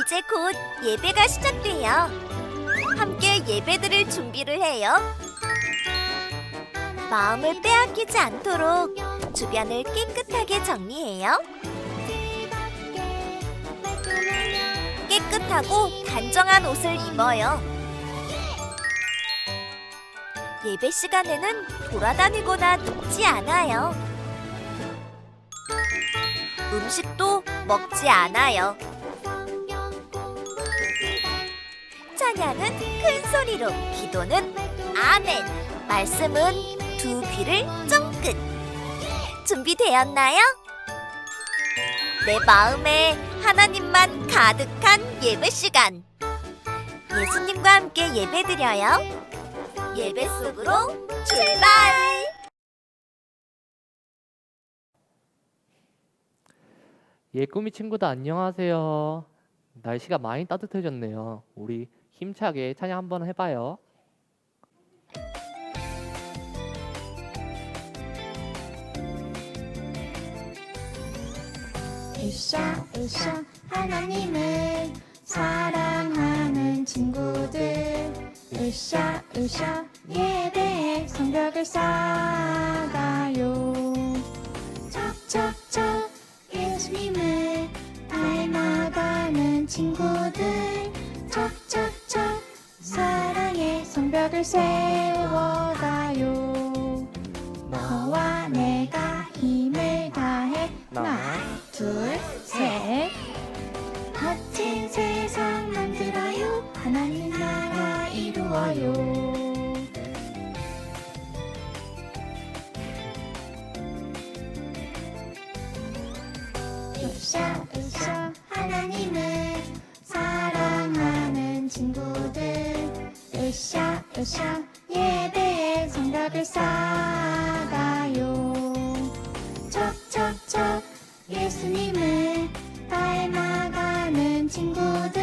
이제 곧 예배가 시작돼요. 함께 예배드릴 준비를 해요. 마음을 빼앗기지 않도록 주변을 깨끗하게 정리해요. 깨끗하고 단정한 옷을 입어요. 예배 시간에는 돌아다니거나 눕지 않아요. 음식도 먹지 않아요. 찬양은 큰 소리로, 기도는 아멘, 말씀은 두 귀를 쫑긋. 준비되었나요? 내 마음에 하나님만 가득한 예배 시간. 예수님과 함께 예배드려요. 예배 속으로 출발! 예꿈이 친구들 안녕하세요. 날씨가 많이 따뜻해졌네요. 우리 힘차게 찬양 한번 해봐요. 으쌰으쌰 하나님을 사랑하는 친구들, 으쌰으쌰 예배에 성벽을 쌓아가요. 척척척 예수님을 닮아가는 친구들, 척척척 사랑의 성벽을 세워가요. 너와 내가 힘을 다해 하나 둘 셋, 멋진 세상 만들어요. 하나님 나라 이루어요. 으쌰으쌰 하나님을 사랑하는 친구들, 으쌰으쌰 예배에 성벽을 쌓아가요. 척척척 예수님을 닮아가는 친구들,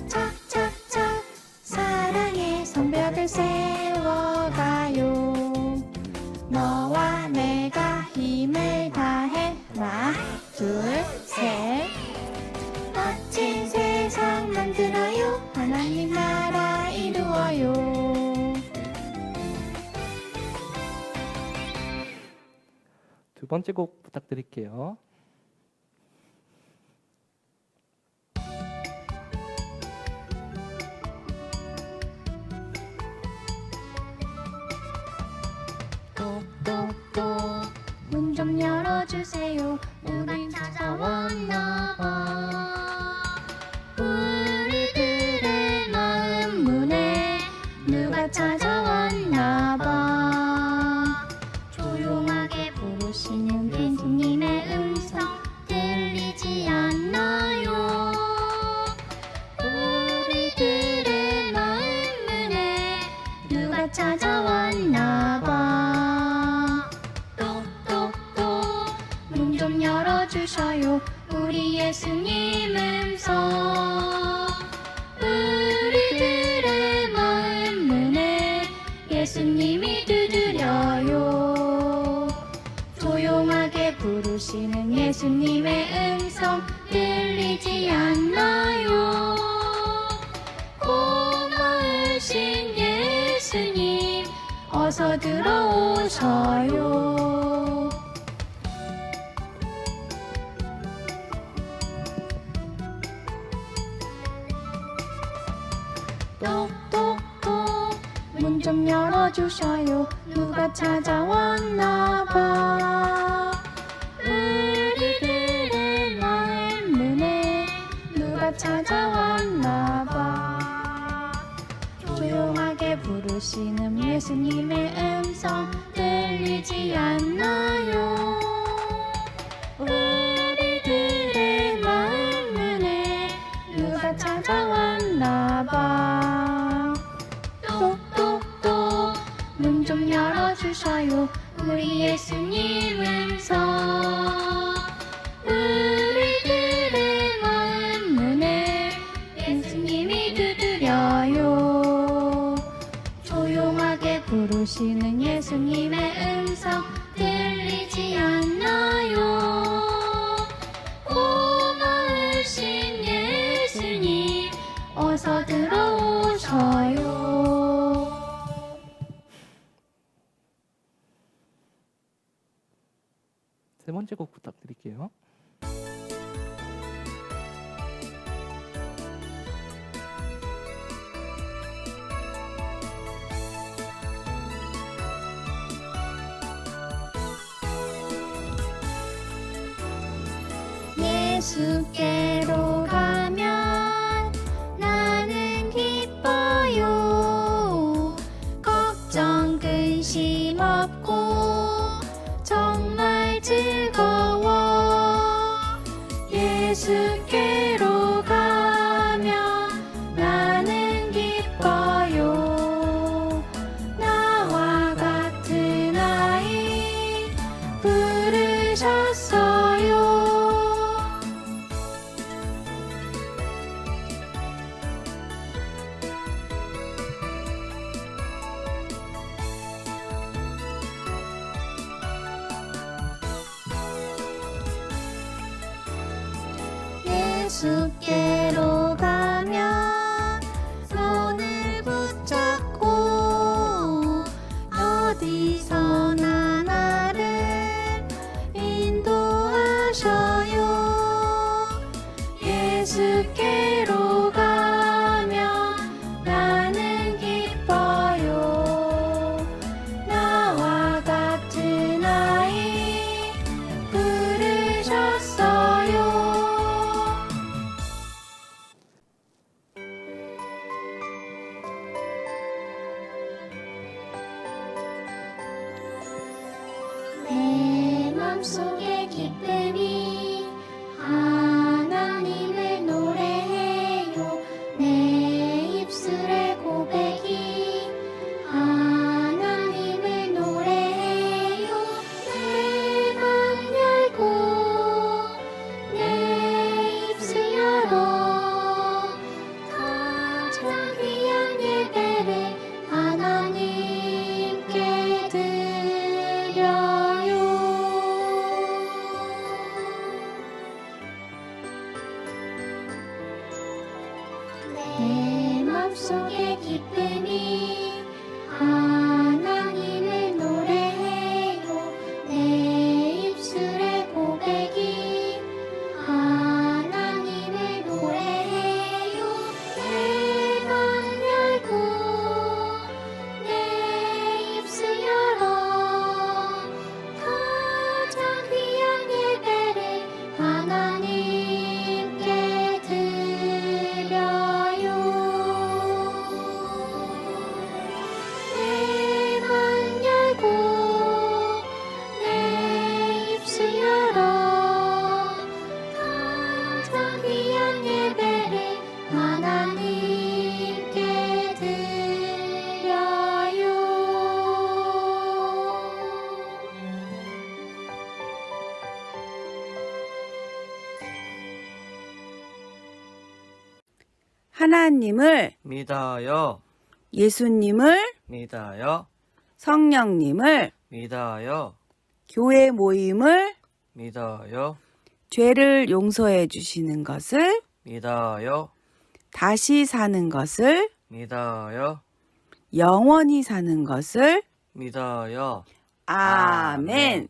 척척척 사랑의 성벽을 세워가요. 너와 내가 힘을 다해 하나 둘 셋, 멋진 세상 만들어요. 하나님 나라 이루어요. 두 번째 곡 부탁드릴게요. 똑똑똑 문 좀 열어주세요. 우린 찾아왔나봐. 우리들의 마음 문에 누가 찾아왔나봐. 조용하게 부르시는 예수님의 음성 들리지 않나요? 우리들의 마음 문에 누가 찾아왔나봐. 문 좀 열어주셔요. 우리 예수님 음성. 우리들의 마음 문에 예수님이 두드려요. 조용하게 부르시는 예수님의 음성 들리지 않나요? 고마우신 예수님 어서 들어오셔요. 똑똑똑 문 좀 열어주셔요. 누가 찾아왔나봐. 우리들의 마음 문에 누가 찾아왔나봐. 조용하게 부르시는 예수님의 음성 들리지 않나요? 우리들의 마음 문에 누가 찾아왔나봐. 똑똑똑 문 좀 열어주셔요. 우리 예수님 음성. 우리들의 마음 문에 예수님이 두드려요. 조용하게 부르시는 예수님의 음성 들리지 않나요? 고마우신 예수님 세 번째 곡 부탁드릴게요. 예수께로 가면 나는 기뻐요. 걱정 근심 없고 정말 즐거워. 예수께로 가면 나는 기뻐요. 나와 같은 아이 부르셨어요. 예수께로 가면 손을 붙잡고 어디서나 나를 인도하셔요. 예수께로 가면 나는 기뻐요. 나와 같은 아이 부르셨어요. 내 맘속에 기쁨이 하나님을 노래해요. 내 입술에 고백이 하나님을 노래해요. 내 맘 열고 내 입술 열어 가장 귀한 예배를 하나님께 드려요. 내 맘속에 기쁨이 하나님을 노래해요. 내 입술에 고백이 하나님을 노래해요. 내 맘 열고 내 입술 열어 가장 귀한 예배를 하나님께 드려요. 내 맘 열고 내 입술 열어 가장 귀한 예배를 하나님께 드려요. 하나님을, 믿어요. 예수님을, 믿어요. 성령님을, 믿어요. 교회 모임을, 믿어요. 죄를 용서해 주시는 것을, 믿어요. 다시 사는 것을, 믿어요. 영원히 사는 것을. 믿어요. 아멘.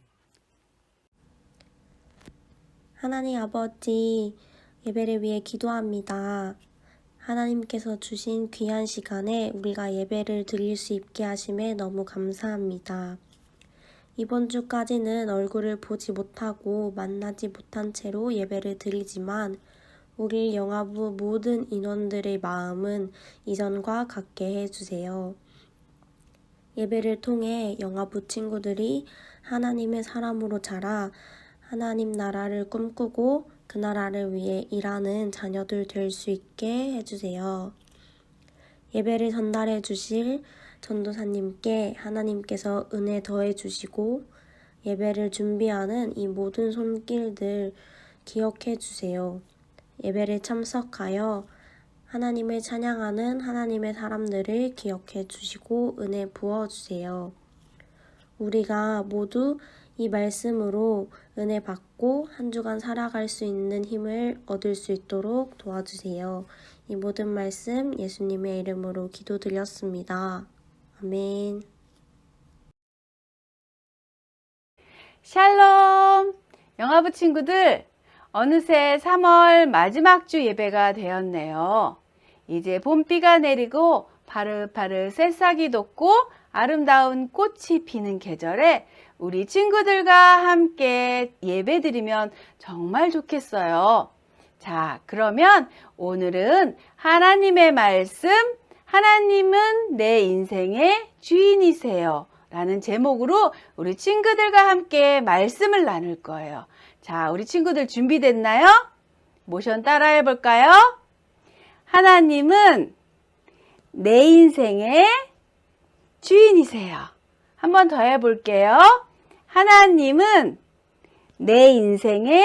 하나님 아버지, 예배를 위해 기도합니다. 하나님께서 주신 귀한 시간에 우리가 예배를 드릴 수 있게 하심에 너무 감사합니다. 이번 주까지는 얼굴을 보지 못하고 만나지 못한 채로 예배를 드리지만 우리 영화부 모든 인원들의 마음은 이전과 같게 해주세요. 예배를 통해 영화부 친구들이 하나님의 사람으로 자라 하나님 나라를 꿈꾸고 그 나라를 위해 일하는 자녀들 될 수 있게 해주세요. 예배를 전달해 주실 전도사님께 하나님께서 은혜 더해 주시고 예배를 준비하는 이 모든 손길들 기억해 주세요. 예배를 참석하여 하나님을 찬양하는 하나님의 사람들을 기억해 주시고 은혜 부어 주세요. 우리가 모두 이 말씀으로 은혜 받고 한 주간 살아갈 수 있는 힘을 얻을 수 있도록 도와주세요. 이 모든 말씀 예수님의 이름으로 기도드렸습니다. 아멘. 샬롬! 영화부 친구들, 어느새 3월 마지막 주 예배가 되었네요. 이제 봄비가 내리고 파릇파릇 새싹이 돋고 아름다운 꽃이 피는 계절에 우리 친구들과 함께 예배 드리면 정말 좋겠어요. 자, 그러면 오늘은 하나님의 말씀, 하나님은 내 인생의 주인이세요 라는 제목으로 우리 친구들과 함께 말씀을 나눌 거예요. 자, 우리 친구들 준비됐나요? 모션 따라해 볼까요? 하나님은 내 인생의 주인이세요. 한 번 더 해볼게요. 하나님은 내 인생의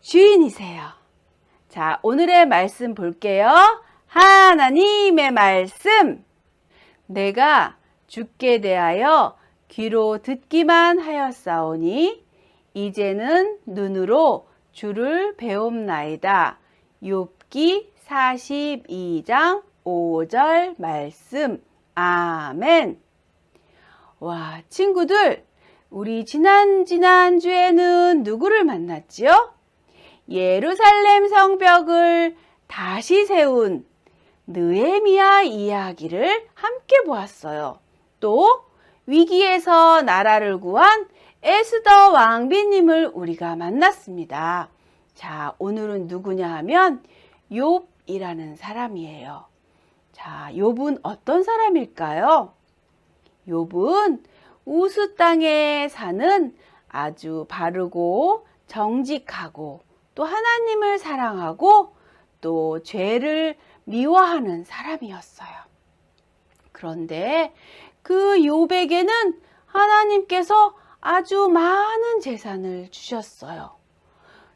주인이세요. 자, 오늘의 말씀 볼게요. 하나님의 말씀. 내가 주께 대하여 귀로 듣기만 하였사오니 이제는 눈으로 주를 배움나이다. 욥기 42장 5절 말씀. 아멘. 와, 친구들, 우리 지난주에는 누구를 만났지요? 예루살렘 성벽을 다시 세운 느헤미야 이야기를 함께 보았어요. 또 위기에서 나라를 구한 에스더 왕비님을 우리가 만났습니다. 자, 오늘은 누구냐 하면 욥이라는 사람이에요. 자, 욥은 어떤 사람일까요? 욥은 우스 땅에 사는 아주 바르고 정직하고 또 하나님을 사랑하고 또 죄를 미워하는 사람이었어요. 그런데 그 욥에게는 하나님께서 아주 많은 재산을 주셨어요.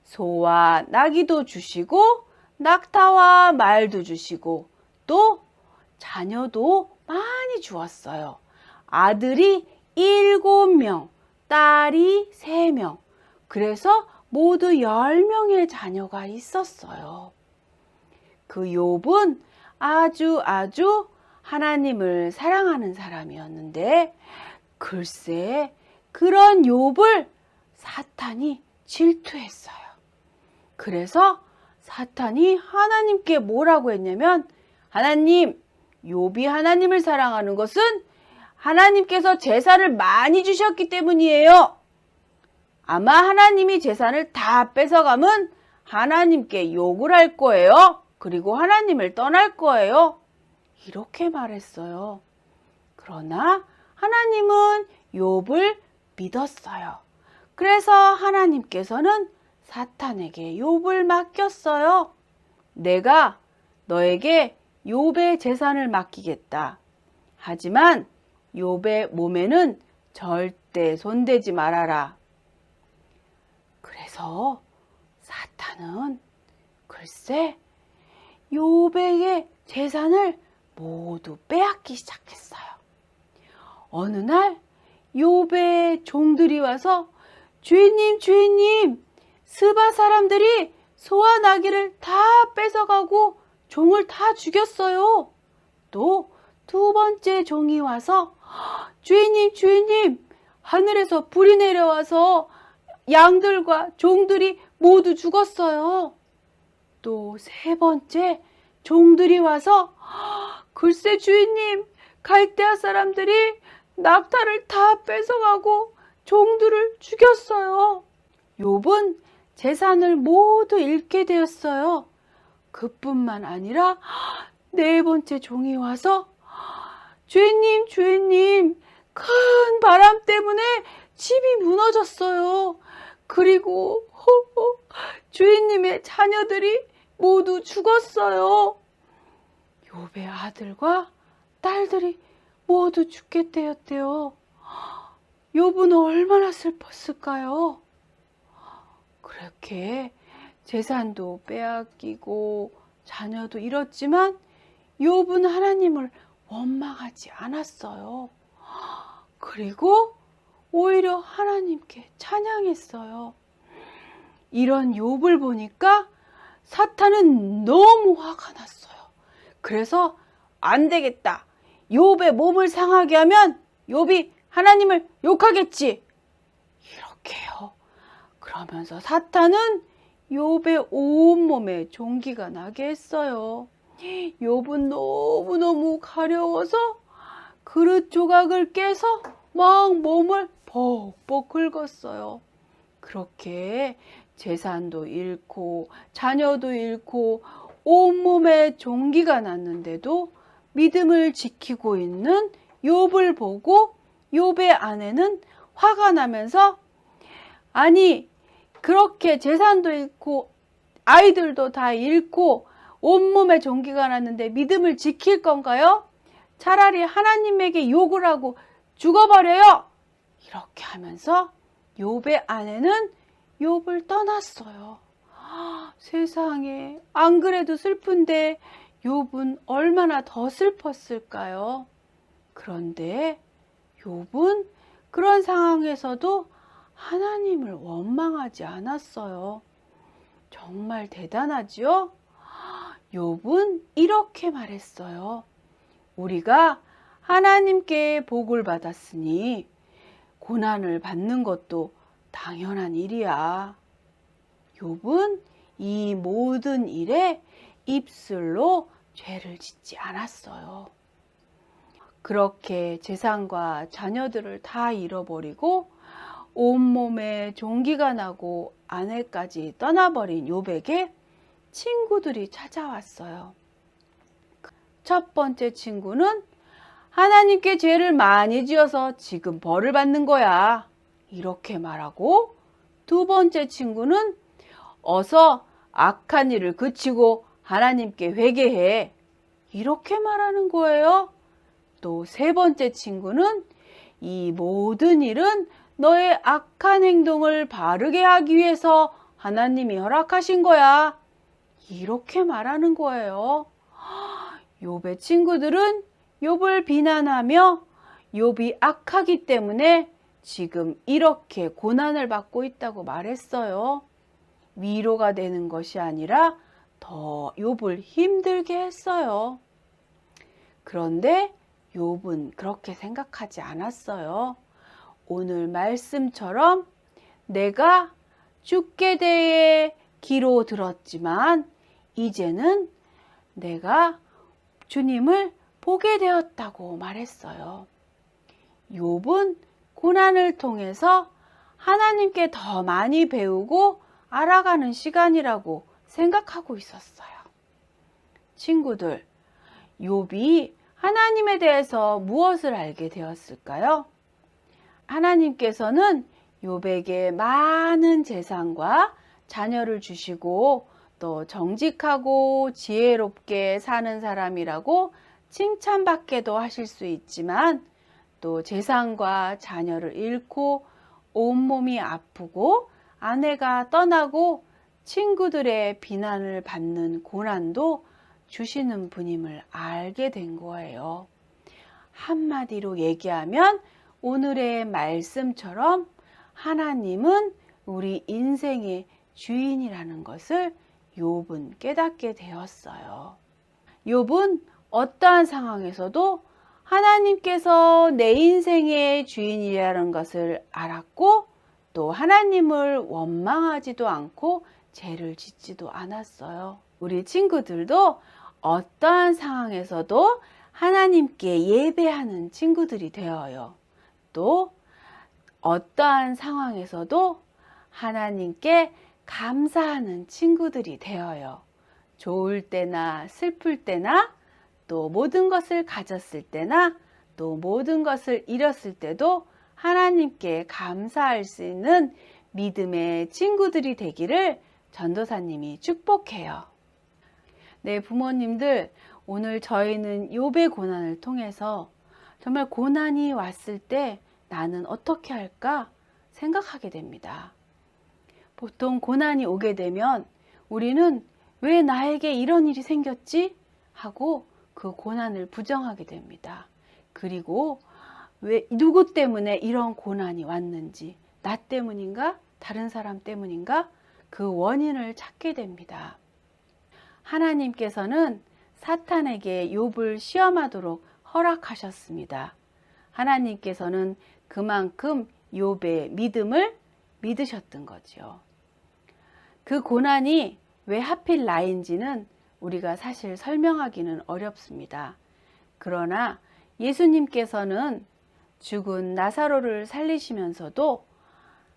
소와 나귀도 주시고 낙타와 말도 주시고 또 자녀도 많이 주었어요. 아들이 7명, 딸이 3명. 그래서 모두 10명의 자녀가 있었어요. 그 욥은 아주 하나님을 사랑하는 사람이었는데 글쎄 그런 욥을 사탄이 질투했어요. 그래서 사탄이 하나님께 뭐라고 했냐면 하나님, 욥이 하나님을 사랑하는 것은 하나님께서 재산을 많이 주셨기 때문이에요. 아마 하나님이 재산을 다 뺏어가면 하나님께 욕을 할 거예요. 그리고 하나님을 떠날 거예요. 이렇게 말했어요. 그러나 하나님은 욥을 믿었어요. 그래서 하나님께서는 사탄에게 욥을 맡겼어요. 내가 너에게 욥의 재산을 맡기겠다. 하지만 욥의 몸에는 절대 손대지 말아라. 그래서 사탄은 글쎄 욥에게 재산을 모두 빼앗기 시작했어요. 어느 날 욥의 종들이 와서 주인님, 스바 사람들이 소와 나귀를 다 뺏어가고 종을 다 죽였어요. 또 2번째 종이 와서 주인님, 하늘에서 불이 내려와서 양들과 종들이 모두 죽었어요. 또 3번째 종들이 와서 글쎄 주인님, 갈대아 사람들이 낙타를 다 뺏어가고 종들을 죽였어요. 욥은 재산을 모두 잃게 되었어요. 그뿐만 아니라 4번째 종이 와서 주인님, 큰 바람 때문에 집이 무너졌어요. 그리고 주인님의 자녀들이 모두 죽었어요. 욥의 아들과 딸들이 모두 죽게 되었대요. 욥은 얼마나 슬펐을까요? 그렇게 재산도 빼앗기고 자녀도 잃었지만 욥은 하나님을 원망하지 않았어요. 그리고 오히려 하나님께 찬양했어요. 이런 욥을 보니까 사탄은 너무 화가 났어요. 그래서 안 되겠다. 욥의 몸을 상하게 하면 욥이 하나님을 욕하겠지. 해요. 그러면서 사탄은 욥의 온몸에 종기가 나게 했어요. 욥은 너무너무 가려워서 그릇 조각을 깨서 막 몸을 벅벅 긁었어요. 그렇게 재산도 잃고 자녀도 잃고 온몸에 종기가 났는데도 믿음을 지키고 있는 욥을 보고 욥의 아내는 화가 나면서 아니 그렇게 재산도 잃고 아이들도 다 잃고 온몸에 종기가 났는데 믿음을 지킬 건가요? 차라리 하나님에게 욕을 하고 죽어버려요. 이렇게 하면서 욥의 아내는 욥을 떠났어요. 세상에 안 그래도 슬픈데 욥은 얼마나 더 슬펐을까요? 그런데 욥은 그런 상황에서도 하나님을 원망하지 않았어요. 정말 대단하지요? 욥은 이렇게 말했어요. 우리가 하나님께 복을 받았으니 고난을 받는 것도 당연한 일이야. 욥은 이 모든 일에 입술로 죄를 짓지 않았어요. 그렇게 재산과 자녀들을 다 잃어버리고 온몸에 종기가 나고 아내까지 떠나버린 욥에게 친구들이 찾아왔어요. 첫 번째 친구는 하나님께 죄를 많이 지어서 지금 벌을 받는 거야. 이렇게 말하고 두 번째 친구는 어서 악한 일을 그치고 하나님께 회개해. 이렇게 말하는 거예요. 또 세 번째 친구는 이 모든 일은 너의 악한 행동을 바르게 하기 위해서 하나님이 허락하신 거야. 이렇게 말하는 거예요. 욥의 친구들은 욥을 비난하며 욥이 악하기 때문에 지금 이렇게 고난을 받고 있다고 말했어요. 위로가 되는 것이 아니라 더 욥을 힘들게 했어요. 그런데 욥은 그렇게 생각하지 않았어요. 오늘 말씀처럼 내가 죽게 대해 기로 들었지만 이제는 내가 주님을 보게 되었다고 말했어요. 욥은 고난을 통해서 하나님께 더 많이 배우고 알아가는 시간이라고 생각하고 있었어요. 친구들, 욥이 하나님에 대해서 무엇을 알게 되었을까요? 하나님께서는 욥에게 많은 재산과 자녀를 주시고 또 정직하고 지혜롭게 사는 사람이라고 칭찬받게도 하실 수 있지만 또 재산과 자녀를 잃고 온몸이 아프고 아내가 떠나고 친구들의 비난을 받는 고난도 주시는 분임을 알게 된 거예요. 한마디로 얘기하면 오늘의 말씀처럼 하나님은 우리 인생의 주인이라는 것을 욥은 깨닫게 되었어요. 욥은 어떠한 상황에서도 하나님께서 내 인생의 주인이라는 것을 알았고 또 하나님을 원망하지도 않고 죄를 짓지도 않았어요. 우리 친구들도 어떠한 상황에서도 하나님께 예배하는 친구들이 되어요. 또 어떠한 상황에서도 하나님께 감사하는 친구들이 되어요. 좋을 때나 슬플 때나 또 모든 것을 가졌을 때나 또 모든 것을 잃었을 때도 하나님께 감사할 수 있는 믿음의 친구들이 되기를 전도사님이 축복해요. 네, 부모님들, 오늘 저희는 욥의 고난을 통해서 정말 고난이 왔을 때 나는 어떻게 할까 생각하게 됩니다. 보통 고난이 오게 되면 우리는 왜 나에게 이런 일이 생겼지? 하고 그 고난을 부정하게 됩니다. 그리고 왜 누구 때문에 이런 고난이 왔는지, 나 때문인가? 다른 사람 때문인가? 그 원인을 찾게 됩니다. 하나님께서는 사탄에게 욥을 시험하도록 허락하셨습니다. 하나님께서는 그만큼 욥의 믿음을 믿으셨던 거죠. 그 고난이 왜 하필 나인지는 우리가 사실 설명하기는 어렵습니다. 그러나 예수님께서는 죽은 나사로를 살리시면서도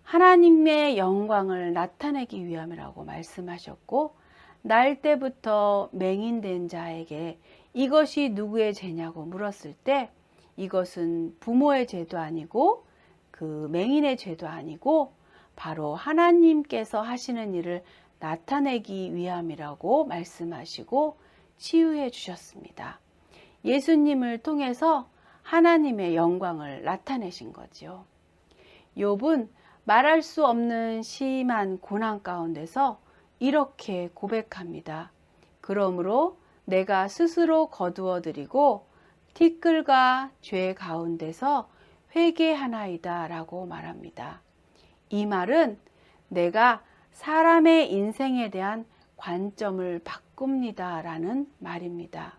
하나님의 영광을 나타내기 위함이라고 말씀하셨고, 날 때부터 맹인된 자에게 이것이 누구의 죄냐고 물었을 때 이것은 부모의 죄도 아니고 그 맹인의 죄도 아니고 바로 하나님께서 하시는 일을 나타내기 위함이라고 말씀하시고 치유해 주셨습니다. 예수님을 통해서 하나님의 영광을 나타내신 거죠. 욥은 말할 수 없는 심한 고난 가운데서 이렇게 고백합니다. 그러므로 내가 스스로 거두어 드리고 티끌과 죄 가운데서 회개하나이다 라고 말합니다. 이 말은 내가 사람의 인생에 대한 관점을 바꿉니다 라는 말입니다.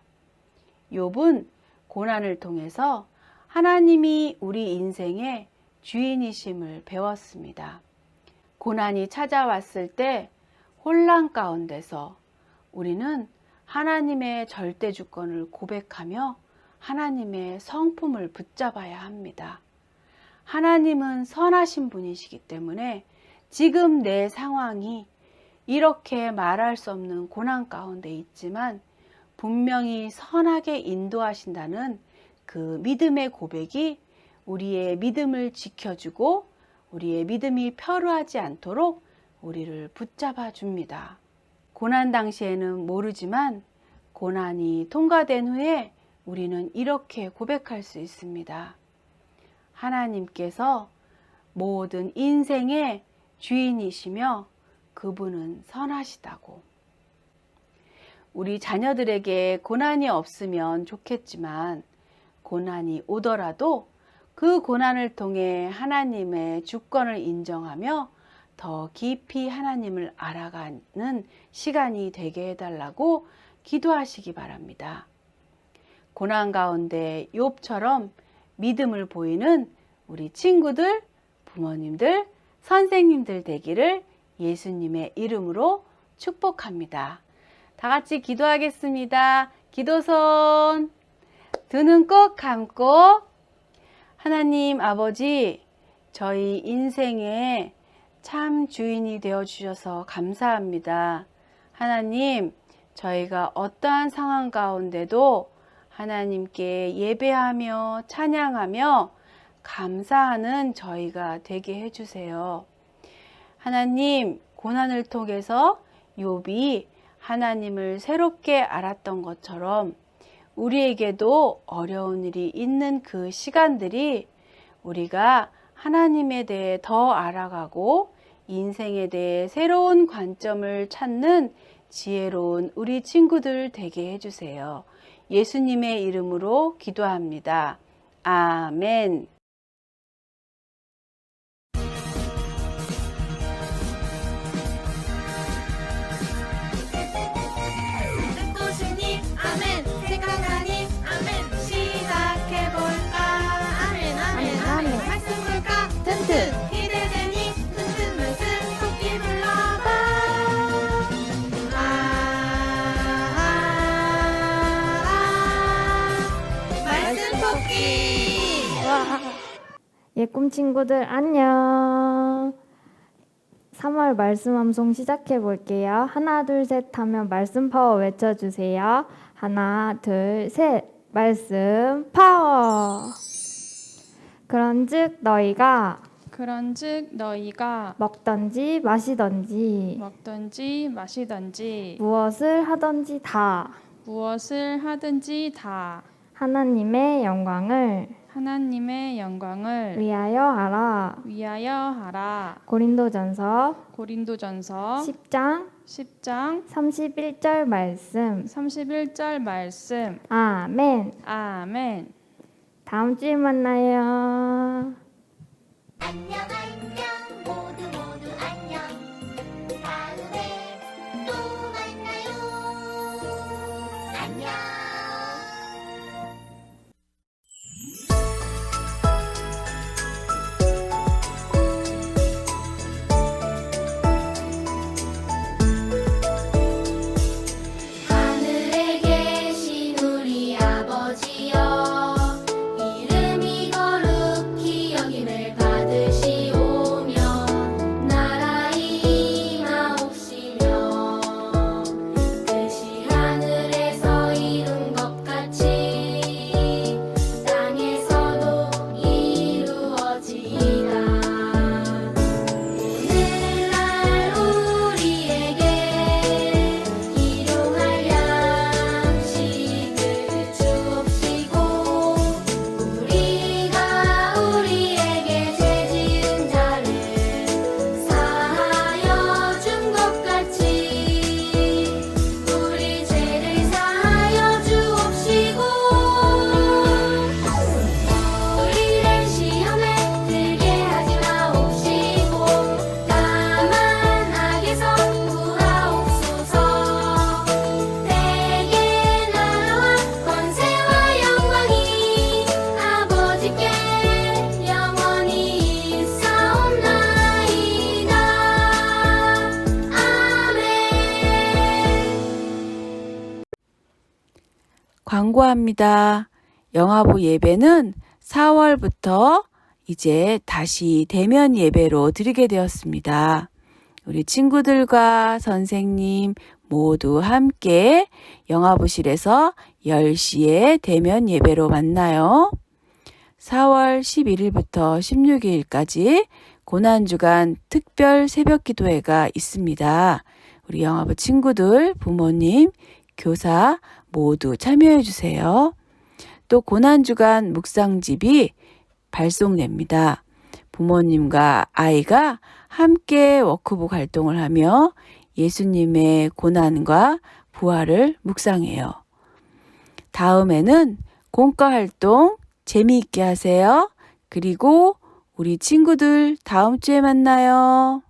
욥은 고난을 통해서 하나님이 우리 인생의 주인이심을 배웠습니다. 고난이 찾아왔을 때 혼란 가운데서 우리는 하나님의 절대 주권을 고백하며 하나님의 성품을 붙잡아야 합니다. 하나님은 선하신 분이시기 때문에 지금 내 상황이 이렇게 말할 수 없는 고난 가운데 있지만 분명히 선하게 인도하신다는 그 믿음의 고백이 우리의 믿음을 지켜주고 우리의 믿음이 펴루하지 않도록 우리를 붙잡아 줍니다. 고난 당시에는 모르지만 고난이 통과된 후에 우리는 이렇게 고백할 수 있습니다. 하나님께서 모든 인생의 주인이시며 그분은 선하시다고. 우리 자녀들에게 고난이 없으면 좋겠지만 고난이 오더라도 그 고난을 통해 하나님의 주권을 인정하며 더 깊이 하나님을 알아가는 시간이 되게 해달라고 기도하시기 바랍니다. 고난 가운데 욥처럼 믿음을 보이는 우리 친구들, 부모님들, 선생님들 되기를 예수님의 이름으로 축복합니다. 다 같이 기도하겠습니다. 기도손, 두 눈 꼭 감고, 하나님 아버지, 저희 인생의 참 주인이 되어주셔서 감사합니다. 하나님, 저희가 어떠한 상황 가운데도 하나님께 예배하며 찬양하며 감사하는 저희가 되게 해주세요. 하나님, 고난을 통해서 욥이 하나님을 새롭게 알았던 것처럼 우리에게도 어려운 일이 있는 그 시간들이 우리가 하나님에 대해 더 알아가고 인생에 대해 새로운 관점을 찾는 지혜로운 우리 친구들 되게 해주세요. 예수님의 이름으로 기도합니다. 아멘. 듣고 싶니? 아멘. 생각나니? 아멘. 시작해볼까? 아멘 아멘 아멘. 말씀 볼까? 튼튼. 기대되니? 튼튼 말씀 토끼 불러봐. 말씀 토끼. 예꿈 친구들 안녕. 3월 말씀 암송 시작해 볼게요. 하나 둘 셋 하면 말씀 파워 외쳐주세요. 하나 둘 셋 말씀 파워. 그런즉 너희가 먹던지 마시던지 무엇을 하던지 다 하나님의 영광을 위하여 하라. 고린도전서 10장 31절 말씀. 아멘. 다음 주에 만나요. 안녕 모두 안녕. 다음에 또 만나요. 안녕. 광고합니다. 영화부 예배는 4월부터 이제 다시 대면 예배로 드리게 되었습니다. 우리 친구들과 선생님 모두 함께 영화부실에서 10시에 대면 예배로 만나요. 4월 11일부터 16일까지 고난주간 특별 새벽 기도회가 있습니다. 우리 영화부 친구들, 부모님, 교사 모두 참여해 주세요. 또 고난주간 묵상집이 발송됩니다. 부모님과 아이가 함께 워크북 활동을 하며 예수님의 고난과 부활을 묵상해요. 다음에는 공과 활동 재미있게 하세요. 그리고 우리 친구들 다음 주에 만나요.